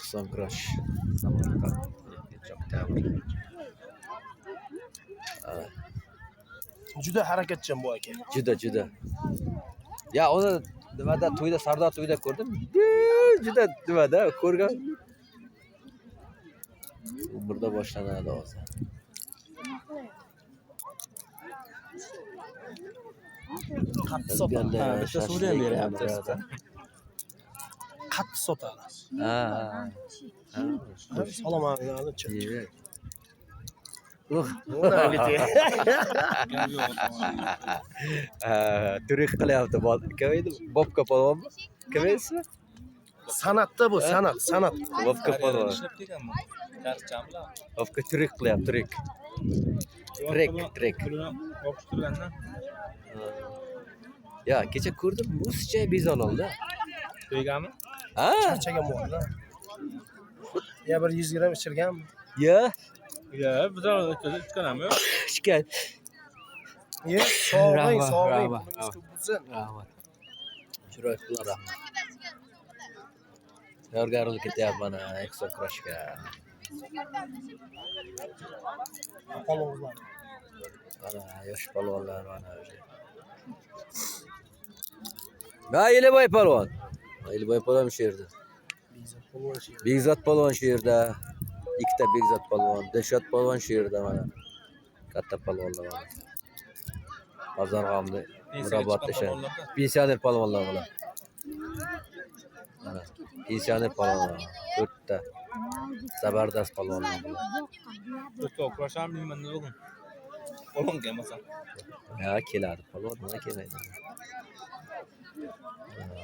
Ehson Kurash. Samarqand. Çok tebrik. Juda harakatchan bu aka. Juda. Ya onu nimada to'yda Sardor to'yda ko'rdim. Juda nimada ko'rgan. Umrda boshlanadi hozir. Qattiq sotadi. Bitta suvni ham beryapti. Qattiq sotadi. Ha. Salom alaykum. Yeyver. Turk qilyapti. Kim edi? Bobka polvon. Kim edi? San'atda bu, san'at. Bobka polvon. Ishlab kelganmi? Charchamlar. Bobka turk qilyapti, turk. Trek. O'qib turgandan. Ya kecha ko'rdim, ruscha bezon oldi. To'ygami? Ha? Charchagan bo'ldi. Ya bir 100 gram ichirganmi? Ya, Ya, bizlar o'tganami yo'q? shikay. Ye, sog'ing. Rahmat. Rahmat. Chiroy qilib rahmat. Tayyorgarlik ketyapti mana Ehson Kurashga. Palonlar. Mana yosh polvonlar mana o'sha. Va Eliboy polvon. Eliboy polvon shu yerda. Bekzod polvon shu yerda. Ikkita Bekzod polvon, Dilshod polvon shu yerda mana. Katta polvonlar mana. Bozorg'omda Mirobodda shu. Pensioner polvonlar bular. Mana pensioner polvonlar. 4 ta. Zabardast polvonlar bular. Do'stga kurasham deyman bugun. Polvon kelmasa. Ya keladi polvon, nima kelmaydi.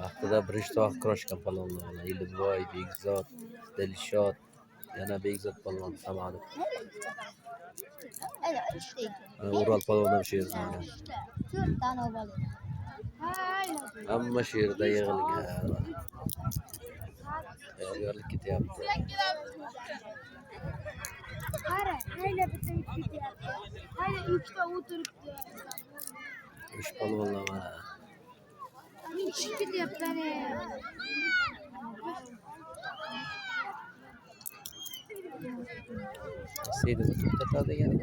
Haftada birinchi to'g'ri kurashgan polvonlar bular. Eliboy, Bekzod, Dilshod, yana Bekzod polvon Samad. Ural polvon ham shu yerda. Hamma shu yerda yig'ilgan. Tayyorgarlik ketyapti. Qara, hayla bitta ketyapti. Hayla ikkita o'tiribdi. Uch polvonlar mana. Ichib ketyapti ana. Seydi to'xtatadigan.